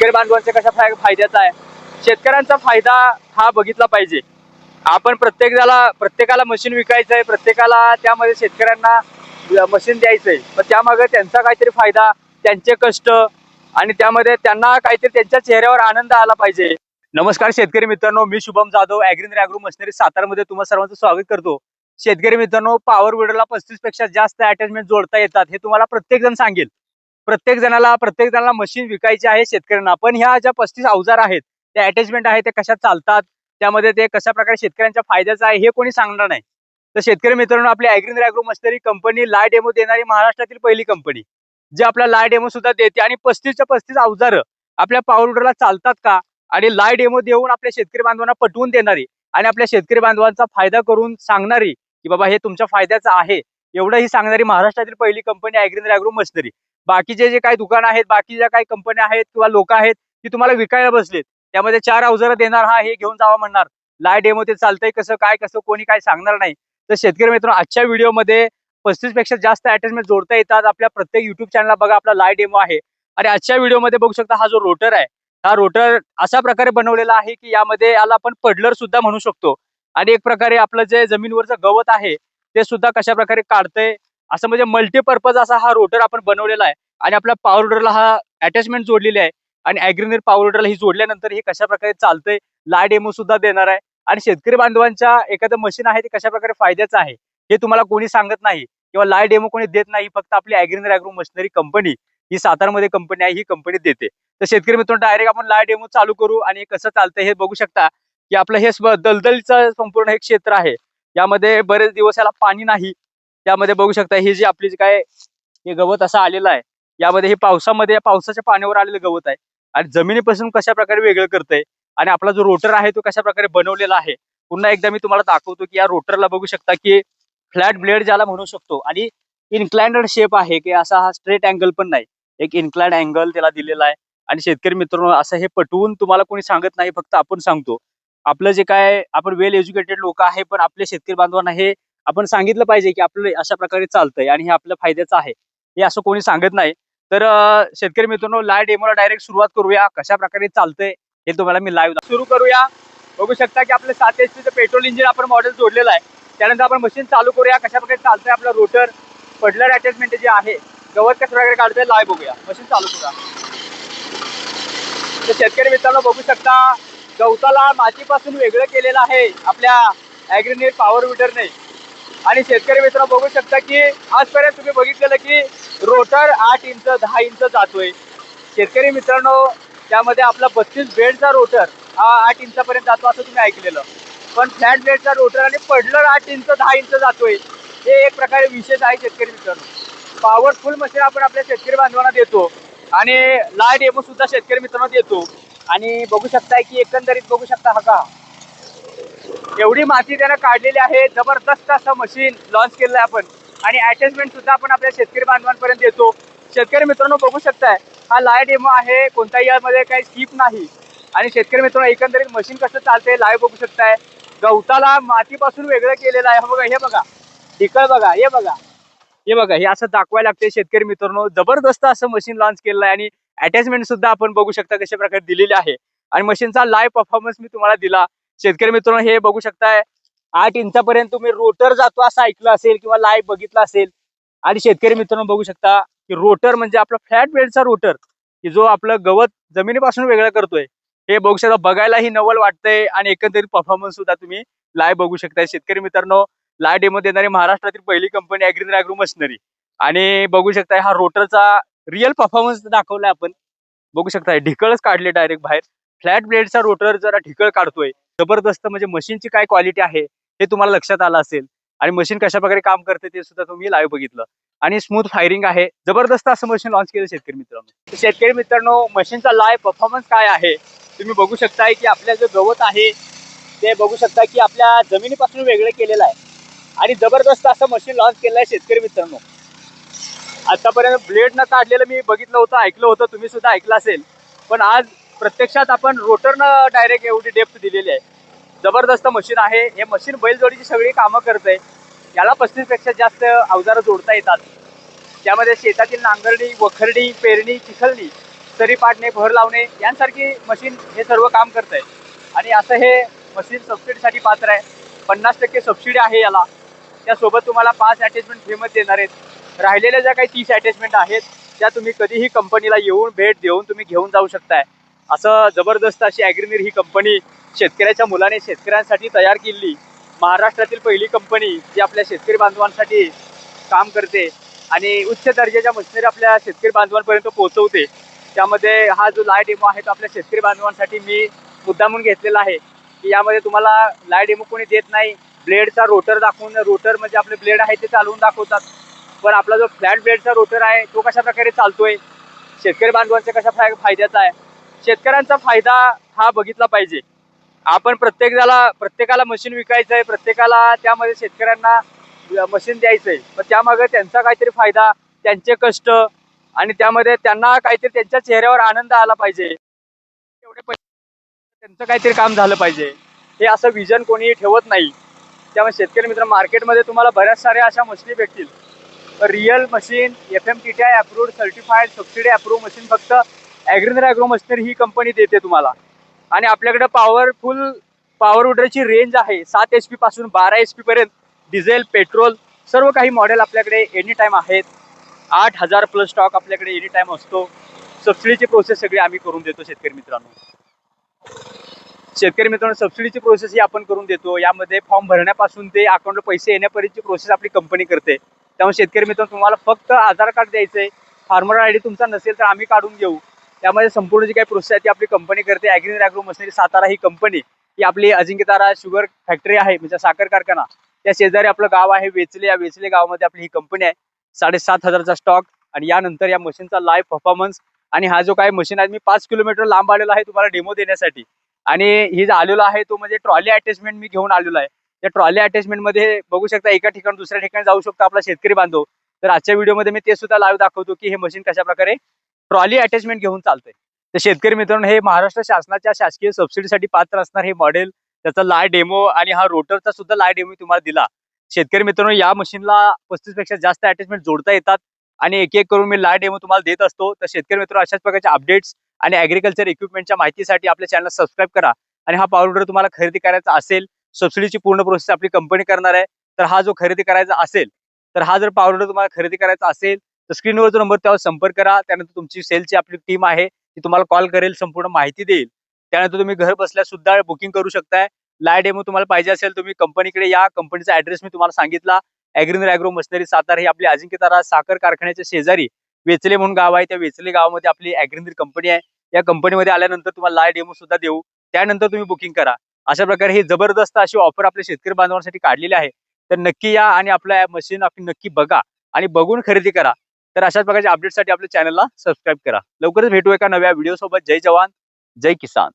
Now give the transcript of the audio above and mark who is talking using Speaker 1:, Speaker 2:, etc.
Speaker 1: शेतकरी बांधवांचा कशा फायद्याचा आहे, शेतकऱ्यांचा फायदा हा बघितला पाहिजे। आपण प्रत्येकाला मशीन विकायचं आहे, प्रत्येकाला त्यामध्ये शेतकऱ्यांना मशीन द्यायचंय, पण त्यामागे त्यांचा काहीतरी फायदा, त्यांचे कष्ट आणि त्यामध्ये त्यांना काहीतरी त्यांच्या चेहऱ्यावर आनंद आला पाहिजे। नमस्कार शेतकरी मित्रांनो, मी शुभम जाधव ॲग्रीनर ॲग्रो मशिनरी सातारमध्ये तुम्हा सर्वांचं स्वागत करतो। शेतकरी मित्रांनो, पॉवर विडरला 35 पेक्षा जास्त अटॅचमेंट जोडता येतात हे तुम्हाला प्रत्येक जण सांगेल। प्रत्येक जणाला मशीन विकायची आहे शेतकऱ्यांना, पण ह्या ज्या 35 अवजार आहेत, त्या अटॅचमेंट आहेत, ते कशा चालतात, त्यामध्ये ते कशा प्रकारे शेतकऱ्यांच्या फायद्याचं आहे हे कोणी सांगणार नाही। तर शेतकरी मित्रांनो, आपली Agriner agro machinery company live demo देणारी महाराष्ट्रातील पहिली कंपनी, जी आपला लाईव्ह डेमो सुद्धा देते आणि 35च्या 35 अवजार आपल्या पॉवर विडरला चालतात का आणि लाईव्ह डेमो देऊन आपल्या शेतकरी बांधवांना पटवून देणारी आणि आपल्या शेतकरी बांधवांचा फायदा करून सांगणारी की बाबा हे तुमच्या फायद्याचं आहे, एवढंही सांगणारी महाराष्ट्रातील पहिली कंपनी ॲग्रीनर ॲग्रो मशिनरी। बाकीचे जे काही दुकान आहेत, बाकी ज्या काही कंपन्या आहेत किंवा लोक आहेत, ती तुम्हाला विकायला बसलेत, त्यामध्ये 4 अवजार देणार, हा हे घेऊन जावा म्हणणार, लाईव्ह डेमो ते चालतंय कसं काय कसं कोणी काय सांगणार नाही। तर शेतकरी मित्रांनो, आजच्या व्हिडिओमध्ये 35 पेक्षा जास्त अटॅचमेंट जोडता येतात आपल्या प्रत्येक युट्यूब चॅनलला बघा, आपला लाईव्ह डेमो आहे। आणि आजच्या व्हिडिओमध्ये बघू शकता, हा जो रोटर आहे, हा रोटर अशा प्रकारे बनवलेला आहे की यामध्ये याला आपण पडलर सुद्धा म्हणू शकतो आणि एक प्रकारे आपलं जे जमिनीवरचं गवत आहे ते सुद्धा कशा प्रकारे काढतंय, असं म्हणजे मल्टीपर्पज असा हा रोटर आपण बनवलेला आहे। आणि आपल्या पॉवर विडरला हा अटॅचमेंट जोडलेली आहे आणि ॲग्रीनर पॉवर विडरला ही जोडल्यानंतर हे कशा प्रकारे चालतंय, लाईव्ह डेमो सुद्धा देणार आहे। आणि शेतकरी बांधवांच्या एखादं मशीन आहे ते कशा प्रकारे फायद्याचं आहे हे तुम्हाला कोणी सांगत नाही किंवा लाईव्ह डेमो कोणी देत नाही, फक्त आपली ॲग्रीनर ॲग्रो मशिनरी कंपनी, ही सातारमध्ये कंपनी आहे, ही कंपनी देते। तर शेतकरी मित्रांनो, डायरेक्ट आपण लाईव्ह डेमो चालू करू आणि कसं चालतंय हे बघू शकता की आपलं हे दलदलीचं संपूर्ण हे क्षेत्र आहे, यामध्ये बरेच दिवस याला पाणी नाही। त्यामध्ये बघू शकता ही जी आपली काय हे गवत असं आलेलं आहे, यामध्ये हे पावसाच्या पाण्यावर आलेलं गवत आहे आणि जमिनीपासून कशा प्रकारे वेगळं करतंय आणि आपला जो रोटर आहे तो कशा प्रकारे बनवलेला आहे। पुन्हा एकदा मी तुम्हाला दाखवतो की या रोटरला बघू शकता की फ्लॅट ब्लेड ज्याला म्हणू शकतो आणि इन्क्लाइंड शेप आहे, की असा हा स्ट्रेट अँगल पण नाही, एक इन्क्लाइंड अँगल त्याला दिलेला आहे। आणि शेतकरी मित्रांनो, असं हे पटवून तुम्हाला कोणी सांगत नाही, फक्त आपण सांगतो। आपलं जे काय आपण वेल एज्युकेटेड लोक आहे, पण आपल्या शेतकरी बांधवांना हे आपण सांगितलं पाहिजे की आपलं अशा प्रकारे चालतंय आणि हे आपल्या फायद्याचं आहे, हे असं कोणी सांगत नाही। तर शेतकरी मित्रांनो, लाईव्ह डेमोला डायरेक्ट सुरुवात करूया, कशा प्रकारे चालतंय हे तुम्हाला मी लाईव्ह सुरू करूया। बघू शकता की आपलं 7 HP पेट्रोल इंजिन आपण मॉडेल जोडलेलं आहे। त्यानंतर आपण मशीन चालू करूया, कशा प्रकारे चालतंय आपलं रोटर, पडलर अटॅचमेंट जे आहे, गवत कशा प्रकारे काढतंय, लाईव्ह बघूया, मशीन चालू करूया। तर शेतकरी मित्रांनो, बघू शकता गवताला मातीपासून वेगळं केलेलं आहे आपल्या ॲग्रीनर पॉवर विडरने। आणि शेतकरी मित्रांनो, बघू शकता की आजपर्यंत तुम्ही बघितलेलं की रोटर 8 इंच 10 इंच जातोय। शेतकरी मित्रांनो, त्यामध्ये आपला 32 बेडचा रोटर हा 8 इंचापर्यंत जातो असं तुम्ही ऐकलेलं, पण फ्लॅट ब्लेडचा रोटर आणि पडलर 8 इंच 10 इंच जातोय, हे एक प्रकारे विशेष आहे। शेतकरी मित्रांनो, पॉवरफुल मशीन आपण आपल्या शेतकरी बांधवांना देतो आणि लाईव्ह डेमो सुद्धा शेतकरी मित्रांनो देतो। आणि बघू शकताय की एकंदरीत बघू शकता, हा का एवढी माती त्यानं काढलेली आहे, जबरदस्त असं मशीन लॉन्च केलेलं आहे आपण आणि अटॅचमेंट सुद्धा आपण आपल्या शेतकरी बांधवांपर्यंत देतो। शेतकरी मित्रांनो, बघू शकताय हा लाईव्ह डेमो आहे, कोणत्याही यामध्ये काही स्किप नाही। आणि शेतकरी मित्रांनो, एकंदरीत मशीन कसं चालतंय लाईव्ह बघू शकताय, गवताला मातीपासून वेगळं केलेलं आहे। हे बघा ढिकळ बघा, हे बघा, हे बघा, हे असं दाखवायला लागते। शेतकरी मित्रांनो, जबरदस्त असं मशीन लॉन्च केलेलं आहे आणि अटॅचमेंट सुद्धा आपण बघू शकता कशा प्रकारे दिलेली आहे आणि मशीनचा लाईव्ह परफॉर्मन्स मी तुम्हाला दिला। शेतकरी मित्रांनो, हे बघू शकताय 8 इंचापर्यंत तुम्ही रोटर जातो असं ऐकलं असेल किंवा लाईव्ह बघितलं असेल। आणि शेतकरी मित्रांनो, बघू शकता की रोटर म्हणजे आपला फ्लॅट ब्लेडचा रोटर, की जो आपलं गवत जमिनीपासून वेगळं करतोय, हे बघू शकता, बघायलाही नवल वाटतंय आणि एकंदरीत परफॉर्मन्स सुद्धा तुम्ही लाईव्ह बघू शकताय। शेतकरी मित्रांनो, लाईव्ह डेमो देणारी महाराष्ट्रातील पहिली कंपनी ॲग्रीनर ॲग्रो मशिनरी आणि बघू शकताय हा रोटरचा रिअल परफॉर्मन्स दाखवलाय आपण। बघू शकताय ढिकळच काढले डायरेक्ट बाहेर, फ्लॅट ब्लेडचा रोटर जरा ढिकळ काढतोय, जबरदस्त म्हणजे मशीनची काय क्वालिटी आहे हे तुम्हाला लक्षात आलं असेल आणि मशीन कशा प्रकारे काम करते ते सुद्धा तुम्ही लाईव्ह बघितलं आणि स्मूथ फायरिंग आहे, जबरदस्त असं मशीन लॉन्च केलं शेतकरी मित्रांनो। शेतकरी मित्रांनो, मशीनचा लाईव्ह परफॉर्मन्स काय आहे तुम्ही बघू शकताय की आपल्या जो गवत आहे ते बघू शकता की आपल्या जमिनीपासून वेगळं केलेलं आहे आणि जबरदस्त असं मशीन लॉन्च केलं आहे। शेतकरी मित्रांनो, आतापर्यंत ब्लेड न काढलेलं मी बघितलं होतं, ऐकलं होतं, तुम्ही सुद्धा ऐकलं असेल, पण आज प्रत्यक्षात आपण रोटरनं डायरेक्ट एवढी डेप्थ दिलेली आहे। जबरदस्त मशीन आहे, हे मशीन बैलजोडीची सगळी कामं करते। याला 35 पेक्षा जास्त अवजारं जोडता येतात, त्यामध्ये शेतातील नांगरणी, वखरणी, पेरणी, चिखलणी सरी पाडणे, भर लावणे यांसारखी मशीन हे सर्व काम करत आहे. आणि असं हे मशीन सबसिडीसाठी पात्र आहे. 50% सबसिडी आहे याला. त्यासोबत तुम्हाला 5 अटॅचमेंट फ्रीमध्ये देणार आहेत. राहिलेल्या ज्या काही 30 अटॅचमेंट आहेत त्या तुम्ही कधीही कंपनीला येऊन भेट देऊन तुम्ही घेऊन जाऊ शकताय. असं जबरदस्त अशी ॲग्रीनीर ही कंपनी शेतकऱ्याच्या मुलाने शेतकऱ्यांसाठी तयार केली. महाराष्ट्रातील पहिली कंपनी जी आपल्या शेतकरी बांधवांसाठी काम करते आणि उच्च दर्जाच्या मशिनरी आपल्या शेतकरी बांधवांपर्यंत पोहोचवते. त्यामध्ये हा जो लाईव्ह डेमो आहे तो आपल्या शेतकरी बांधवांसाठी मी मुद्दामून घेतलेला आहे की यामध्ये तुम्हाला लाईव्ह डेमो कोणी देत नाही. ब्लेडचा रोटर दाखवून, रोटर म्हणजे आपले ब्लेड आहे ते चालवून दाखवतात, पण आपला जो फ्लॅट ब्लेडचा रोटर आहे तो कशा प्रकारे चालतोय, शेतकरी बांधवांचा कशा फायद्याचा आहे, शेतकऱ्यांचा फायदा हा बघितला पाहिजे. आपण प्रत्येकाला मशीन विकायचं आहे, प्रत्येकाला त्यामध्ये शेतकऱ्यांना मशीन द्यायचंय, पण त्यामागे त्यांचा काहीतरी फायदा, त्यांचे कष्ट आणि त्यामध्ये त्यांना काहीतरी त्यांच्या चेहऱ्यावर आनंद आला पाहिजे. एवढे पैसे त्यांचं काहीतरी काम झालं पाहिजे, हे असं विजन कोणीही ठेवत नाही. त्यामुळे शेतकरी मित्र, मार्केटमध्ये तुम्हाला बऱ्याच साऱ्या अशा मशीनी भेटतील. Real machine, FMTTI approved, certified, subsidy approved machine फक्त ॲग्रीनीर ॲग्रो मशिनरी ही कंपनी देते तुम्हाला. आणि आपल्याकडे पॉवर विडरची रेंज आहे 7 HP पासून 12 HP पर्यंत. डिझेल, पेट्रोल सर्व काही मॉडेल आपल्याकडे एनी टाइम आहेत. 8000 प्लस स्टॉक आपल्याकडे एनी टाइम असतो. सबसिडीची प्रोसेस सगळी आम्ही करून देतो शेतकरी मित्रांनो. सबसिडीची प्रोसेस ही आपण करून देतो. यामध्ये फॉर्म भरण्यापासून ते अकाउंटला पैसे येण्यापर्यंतची प्रोसेस आपली कंपनी करते. त्यामुळे शेतकरी मित्रांनो, तुम्हाला फक्त आधार कार्ड द्यायचंय, फार्मर ID तुमचा नसेल तर आम्ही काढून घेऊ. त्यामध्ये संपूर्ण जी काही प्रोसेस आहे ती आपली कंपनी करते. ॲग्रीनीर ॲग्रो मशिनरी सातारा ही कंपनी ही आपली अजिंक्यतारा शुगर फॅक्टरी आहे, म्हणजे साखर कारखाना, त्या शेजारी आपलं गाव आहे वेचले. या वेचले गावामध्ये आपली ही कंपनी आहे. 7500चा स्टॉक आणि यानंतर या मशीनचा लाईव्ह परफॉर्मन्स. आणि हा जो काही मशीन आहे, मी 5 किलोमीटर लांब आलेला आहे तुम्हाला डेमो देण्यासाठी. आणि ही जो आलेला आहे तो म्हणजे ट्रॉली अटॅचमेंट मी घेऊन आलेलो आहे. त्या ट्रॉली अटॅचमेंट मध्ये बघू शकता, एका ठिकाणी दुसऱ्या ठिकाणी जाऊ शकतो आपला शेतकरी बांधव. तर आजच्या व्हिडिओमध्ये मी ते सुद्धा लाईव्ह दाखवतो की हे मशीन कशा प्रकारे ट्रॉली अटॅचमेंट घेऊन चालतंय. तर शेतकरी मित्रांनो, हे महाराष्ट्र शासनाच्या शासकीय सबसिडीसाठी पात्र असणार हे मॉडेल, त्याचा लाईव्ह डेमो आणि हा रोटरचा सुद्धा लाईव्ह डेमो तुम्हाला दिला. शेतकरी मित्रांनो, या मशीनला 35 पेक्षा जास्त अटॅचमेंट जोडता येतात आणि एक एक करून मी लाईव्ह डेमो तुम्हाला देत असतो. तर शेतकरी मित्रांनो, अशाच प्रकारच्या अपडेट्स आणि ॲग्रिकल्चर इक्विपमेंटच्या माहितीसाठी आपल्या चॅनल सबस्क्राईब करा. आणि हा पॉवर विडर तुम्हाला खरेदी करायचा असेल, सबसिडीची पूर्ण प्रोसेस आपली कंपनी करणार आहे. तर हा जो खरेदी करायचा असेल, तर हा जर पॉवर विडर तुम्हाला खरेदी करायचा असेल तर स्क्रीनवर जो नंबर त्यावर संपर्क करा. त्यानंतर तुमची सेलची आपली टीम आहे ती तुम्हाला कॉल करेल, संपूर्ण माहिती देईल. त्यानंतर तुम्ही घर बसल्या सुद्धा बुकिंग करू शकताय. लाईव्ह डेमो तुम्हाला पाहिजे असेल तुम्ही कंपनीकडे या. कंपनीचा ऍड्रेस मी तुम्हाला सांगितला, ॲग्रीनीर ॲग्रो मशिनरी सातारा ही आपली अजिंक्यतारा साखर कारखान्याच्या शेजारी वेचले म्हणून गाव आहे. त्या वेचले गावामध्ये आपली ॲग्रीनीर कंपनी आहे. या कंपनीमध्ये आल्यानंतर तुम्हाला लाईव्ह डेमो सुद्धा देऊ, त्यानंतर तुम्ही बुकिंग करा. अशा प्रकारे ही जबरदस्त अशी ऑफर आपल्या शेतकरी बांधवांसाठी काढलेली आहे. तर नक्की या आणि आपल्या मशीन आपली नक्की बघा आणि बघून खरेदी करा. तर अशाच प्रकारच्या अपडेटसाठी आपल्या चॅनलला सबस्क्राईब करा. लवकरच भेटू एका नव्या व्हिडिओ सोबत. जय जवान, जय किसान.